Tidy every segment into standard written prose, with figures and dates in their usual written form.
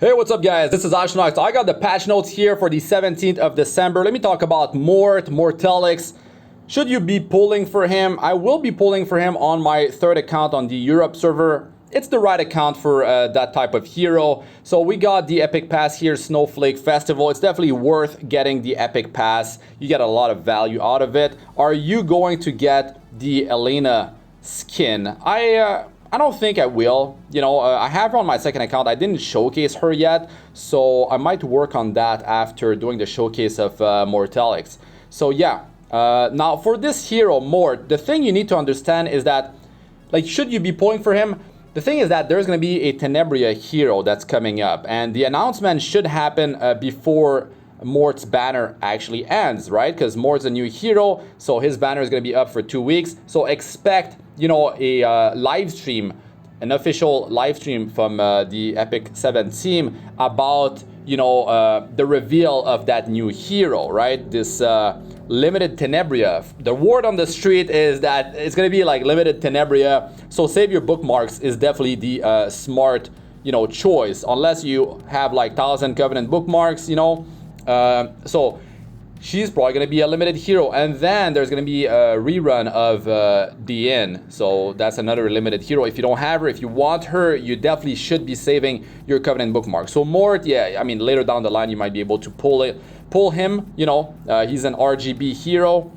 Hey, what's up guys? This is Astranox. I got the patch notes here for the 17th of December. Let me talk about Mort, Mortalix. Should you be pulling for him? I will be pulling for him on my third account on the Europe server. It's the right account for that type of hero. So we got the Epic Pass here, Snowflake Festival. It's definitely worth getting the Epic Pass. You get a lot of value out of it. Are you going to get the Elena skin? I don't think I will. You know, I have her on my second account. I didn't showcase her yet, so I might work on that after doing the showcase of Mortalix. So yeah, now for this hero, Mort, the thing you need to understand is that, like, should you be pulling for him? The thing is that there's going to be a Tenebria hero that's coming up, and the announcement should happen before Mort's banner actually ends, right? Because Mort's a new hero, so his banner is going to be up for 2 weeks. So expect, you know, a live stream, an official live stream from the Epic 7 team about, you know, the reveal of that new hero, right? This limited Tenebria. The word on the street is that it's going to be like limited Tenebria. So save your bookmarks is definitely the smart, you know, choice, unless you have like 1,000 Covenant bookmarks, you know. So she's probably going to be a limited hero, and then there's going to be a rerun of DN. So that's another limited hero. If you don't have her, if you want her, you definitely should be saving your Covenant bookmark. So Mort, yeah, I mean, later down the line you might be able to pull him. You know, he's an RGB hero.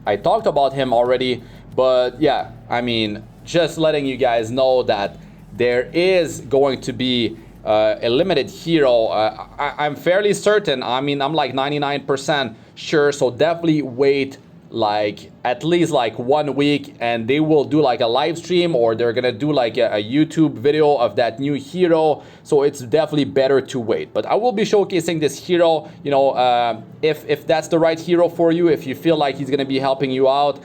I talked about him already, but yeah, I mean, just letting you guys know that there is going to be a limited hero. I'm fairly certain. I mean, I'm like 99% sure. So definitely wait like at least like 1 week, and they will do like a live stream, or they're gonna do like a YouTube video of that new hero. So it's definitely better to wait. But I will be showcasing this hero. You know, if that's the right hero for you, if you feel like he's gonna be helping you out,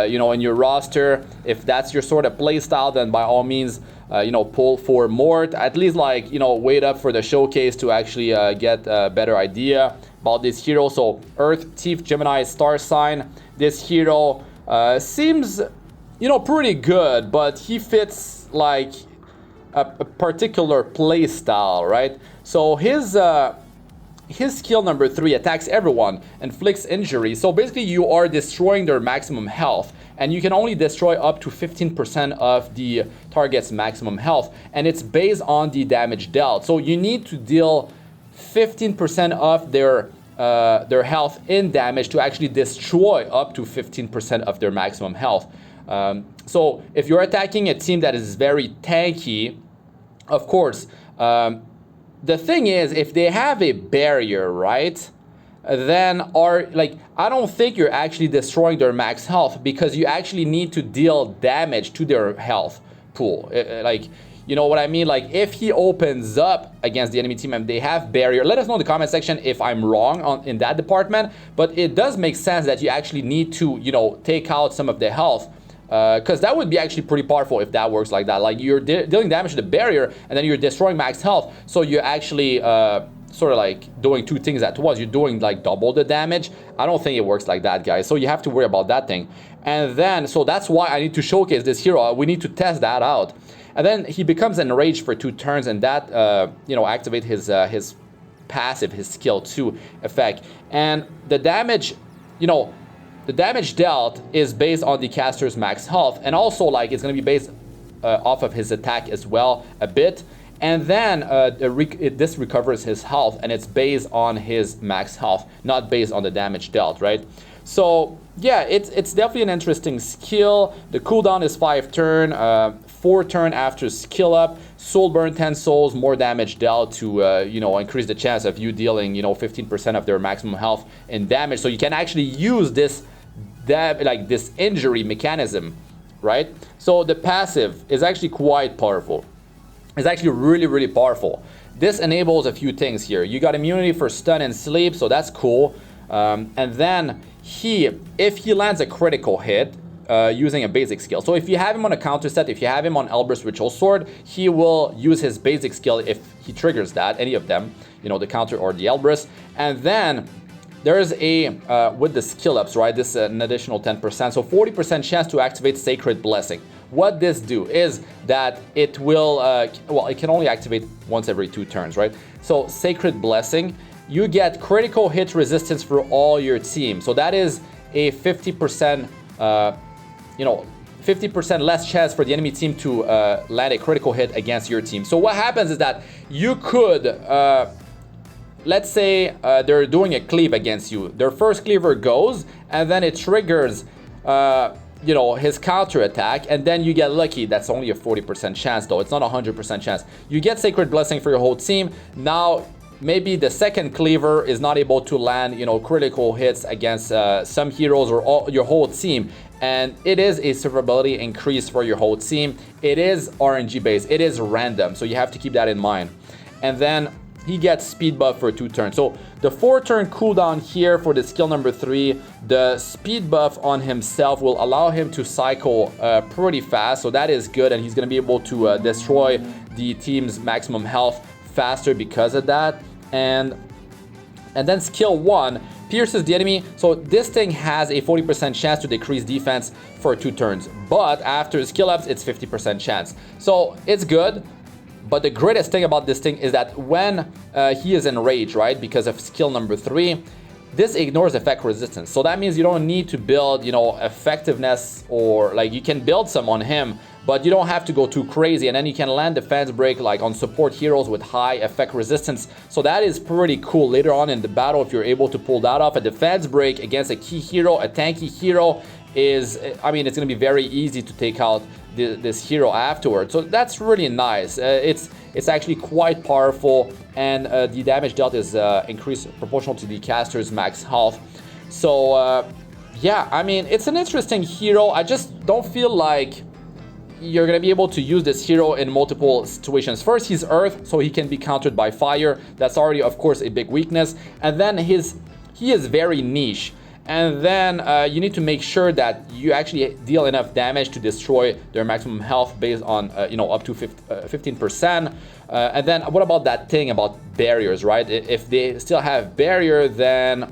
you know, in your roster, if that's your sort of play style, then by all means, you know, pull for Mort. At least, like, you know, wait up for the showcase to actually get a better idea about this hero. So Earth, Thief, Gemini, Star Sign. This hero seems, you know, pretty good, but he fits like a particular play style, right? So his skill number 3 attacks everyone, inflicts injury. So basically you are destroying their maximum health, and you can only destroy up to 15% of the target's maximum health, and it's based on the damage dealt. So you need to deal 15% of their health in damage to actually destroy up to 15% of their maximum health. So if you're attacking a team that is very tanky, of course, the thing is, if they have a barrier, right, then I don't think you're actually destroying their max health, because you actually need to deal damage to their health pool. Like, you know what I mean? Like, if he opens up against the enemy team and they have barrier, let us know in the comment section if I'm wrong in that department. But it does make sense that you actually need to, you know, take out some of the health. Because that would be actually pretty powerful if that works like that. Like, you're dealing damage to the barrier, and then you're destroying max health. So you're actually sort of like doing 2 things at once. You're doing like double the damage. I don't think it works like that, guys. So you have to worry about that thing. And then, so that's why I need to showcase this hero. We need to test that out. And then he becomes enraged for 2 turns, and that, you know, activate his passive, his skill 2 effect. And the damage, you know, the damage dealt is based on the caster's max health, and also like it's going to be based off of his attack as well a bit. And then this recovers his health, and it's based on his max health, not based on the damage dealt, right? So yeah, it's definitely an interesting skill. The cooldown is 5 turn, 4 turn after skill up. Soul burn 10 souls, more damage dealt to you know, increase the chance of you dealing, you know, 15% of their maximum health in damage. So you can actually use this this injury mechanism, right? So the passive is actually quite powerful. It's actually really, really powerful. This enables a few things here. You got immunity for stun and sleep, so that's cool. And then if he lands a critical hit using a basic skill. So if you have him on a counter set, if you have him on Elbrus Ritual Sword, he will use his basic skill if he triggers that, any of them, you know, the counter or the Elbrus. And then there's a, with the skill ups, right, this an additional 10%. So 40% chance to activate Sacred Blessing. what this do is that it will, well, it can only activate once every 2 turns, right? So Sacred Blessing, you get critical hit resistance for all your team. So that is a 50%, 50% less chance for the enemy team to land a critical hit against your team. So what happens is that you could, let's say they're doing a cleave against you. Their first cleaver goes, and then it triggers, his counter attack, and then you get lucky. That's only a 40% chance, though. It's not a 100% chance. You get Sacred Blessing for your whole team. Now, maybe the second cleaver is not able to land, critical hits against some heroes or your whole team. And it is a survivability increase for your whole team. It is RNG based. It is random. So you have to keep that in mind. And then he gets speed buff for 2 turns. So the 4-turn cooldown here for the skill number 3, the speed buff on himself will allow him to cycle pretty fast. So that is good. And he's going to be able to destroy the team's maximum health faster because of that. And then skill 1 pierces the enemy. So this thing has a 40% chance to decrease defense for 2 turns. But after skill ups, it's 50% chance. So it's good. But the greatest thing about this thing is that when he is enraged, right, because of skill number 3, this ignores effect resistance. So that means you don't need to build, effectiveness, or like you can build some on him, but you don't have to go too crazy. And then you can land defense break like on support heroes with high effect resistance. So that is pretty cool later on in the battle if you're able to pull that off. A defense break against a key hero, a tanky hero is, I mean, it's going to be very easy to take out this hero afterwards. So that's really nice. It's actually quite powerful, and the damage dealt is increased proportional to the caster's max health. So yeah, I mean, it's an interesting hero. I just don't feel like you're going to be able to use this hero in multiple situations. First, he's earth, so he can be countered by fire. That's already, of course, a big weakness. And then he is very niche. And then you need to make sure that you actually deal enough damage to destroy their maximum health based on, up to 15%. And then what about that thing about barriers, right? If they still have barrier, then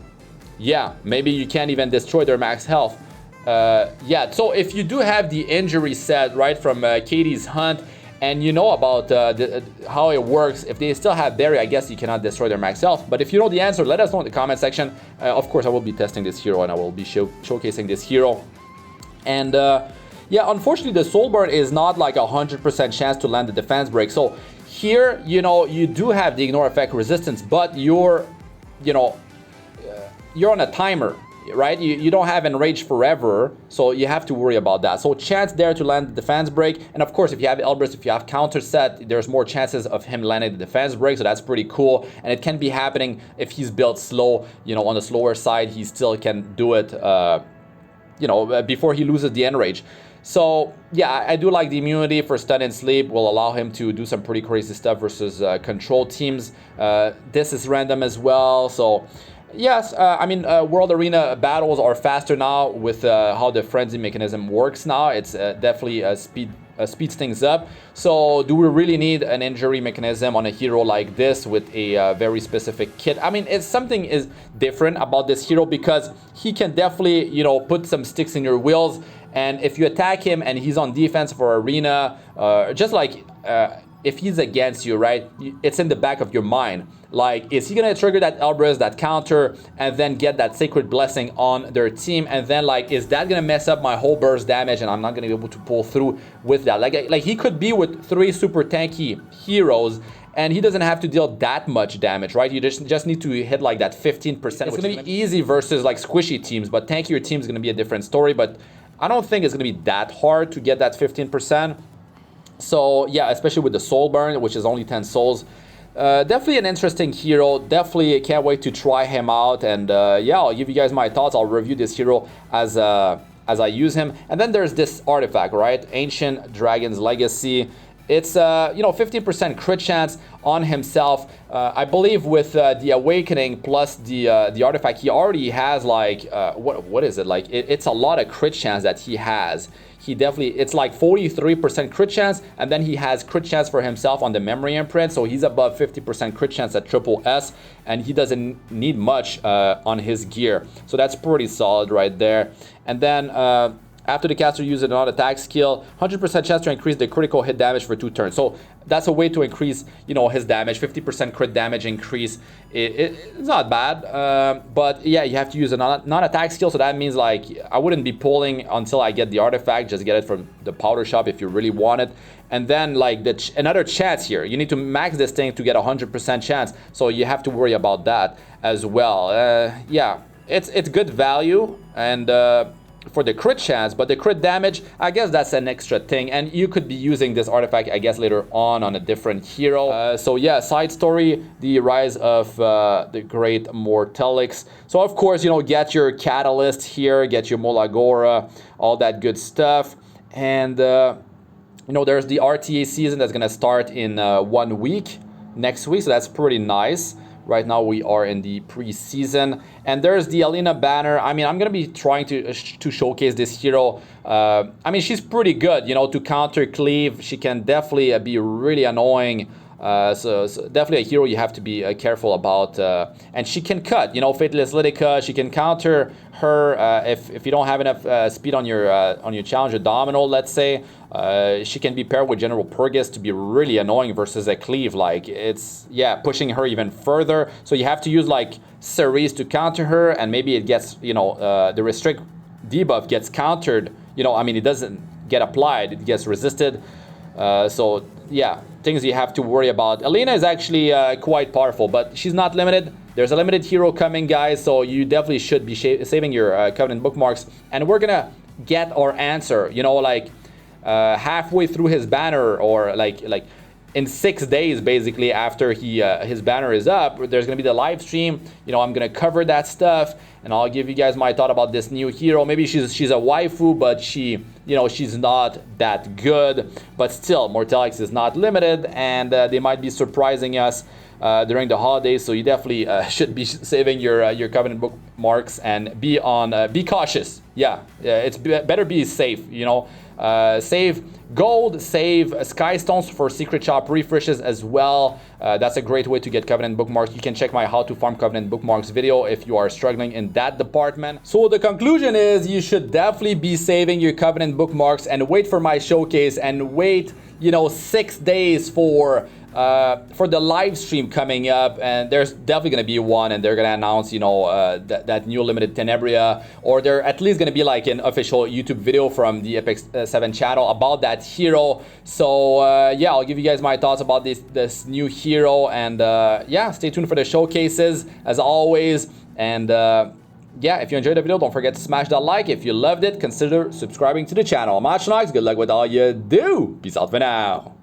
yeah, maybe you can't even destroy their max health. Yeah, so if you do have the injury set, right, from Caides' hunt, and you know about how it works, if they still have barrier, I guess you cannot destroy their max health. But if you know the answer, let us know in the comment section. Of course, I will be testing this hero, and I will be showcasing this hero. And yeah, unfortunately, the soul burn is not like 100% chance to land the defense break. So here, you do have the ignore effect resistance, but you're on a timer, right? You don't have enrage forever, so you have to worry about that. So chance there to land the defense break, and of course if you have Elbrus, if you have counter set, there's more chances of him landing the defense break, so that's pretty cool. And it can be happening if he's built slow, on the slower side, he still can do it, before he loses the enrage. So yeah, I do like the immunity for stun and sleep, will allow him to do some pretty crazy stuff versus control teams. This is random as well, so yes, I mean, World Arena battles are faster now with how the frenzy mechanism works now. It's definitely speeds things up. So do we really need an injury mechanism on a hero like this with a very specific kit? I mean, something is different about this hero because he can definitely, put some sticks in your wheels. And if you attack him and he's on defense for Arena, just like if he's against you, right, it's in the back of your mind. Like, is he gonna trigger that Elbrus, that counter, and then get that Sacred Blessing on their team? And then, like, is that gonna mess up my whole burst damage and I'm not gonna be able to pull through with that? Like he could be with 3 super tanky heroes and he doesn't have to deal that much damage, right? You just need to hit like that 15%. It's gonna be easy versus like squishy teams, but tankier teams is gonna be a different story. But I don't think it's gonna be that hard to get that 15%. So yeah, especially with the soul burn, which is only 10 souls. Definitely an interesting hero. Definitely can't wait to try him out. And yeah, I'll give you guys my thoughts. I'll review this hero as I use him. And then there's this artifact, right? Ancient Dragon's Legacy. It's 15% crit chance on himself. I believe with the Awakening plus the artifact, he already has like what is it like? It's a lot of crit chance that he has. It's like 43% crit chance, and then he has crit chance for himself on the memory imprint, so he's above 50% crit chance at triple S, and he doesn't need much on his gear. So that's pretty solid right there. And then After the caster uses a non-attack skill, 100% chance to increase the critical hit damage for 2 turns. So that's a way to increase, you know, his damage. 50% crit damage increase. It's not bad, but yeah, you have to use a non-attack skill. So that means like I wouldn't be pulling until I get the artifact. Just get it from the powder shop if you really want it. And then like another chance here. You need to max this thing to get 100% chance. So you have to worry about that as well. Yeah, it's good value and. For the crit chance, but the crit damage, I guess that's an extra thing, and you could be using this artifact, I guess, later on a different hero. So yeah, side story, the rise of the great Mortelix. So of course, you know, get your catalyst here, get your MolaGora, all that good stuff, and you know, there's the RTA season that's gonna start in 1 week, next week, so that's pretty nice. Right now we are in the preseason, and there's the Elena banner. I mean, I'm gonna be trying to showcase this hero. I mean, she's pretty good, you know, to counter cleave. She can definitely be really annoying. So definitely a hero you have to be careful about. And she can cut, you know, Faithless Lidica. She can counter her if you don't have enough speed on your challenger Domino, let's say. She can be paired with General Purgus to be really annoying versus a cleave. Like, it's, yeah, pushing her even further. So you have to use like Ceres to counter her, and maybe it gets, you know, the restrict debuff gets countered. You know, I mean, it doesn't get applied, it gets resisted. So yeah, things you have to worry about. Elena is actually quite powerful, but she's not limited. There's a limited hero coming, guys, so you definitely should be saving your Covenant bookmarks. And we're gonna get our answer, you know, like halfway through his banner, or like in 6 days, basically, after his banner is up. There's gonna be the live stream. You know, I'm gonna cover that stuff, and I'll give you guys my thought about this new hero. Maybe she's a waifu, but she, you know, she's not that good. But still, Mortelix is not limited, and they might be surprising us during the holidays. So you definitely should be saving your Covenant bookmarks and be cautious. Yeah, it's better be safe. You know, save gold, save sky stones for secret shop refreshes as well. That's a great way to get Covenant bookmarks. You can check my how to farm Covenant bookmarks video if you are struggling in that department. So the conclusion is you should definitely be saving your Covenant bookmarks and wait for my showcase, and wait, you know, 6 days for the live stream coming up. And there's definitely going to be one, and they're going to announce, you know, that new limited Tenebria, or they're at least going to be like an official YouTube video from the Epic 7 channel about that hero. So yeah, I'll give you guys my thoughts about this new hero, and yeah, stay tuned for the showcases as always. And yeah, if you enjoyed the video, don't forget to smash that like. If you loved it, consider subscribing to the channel. I'm Astranox. Good luck with all you do. Peace out for now.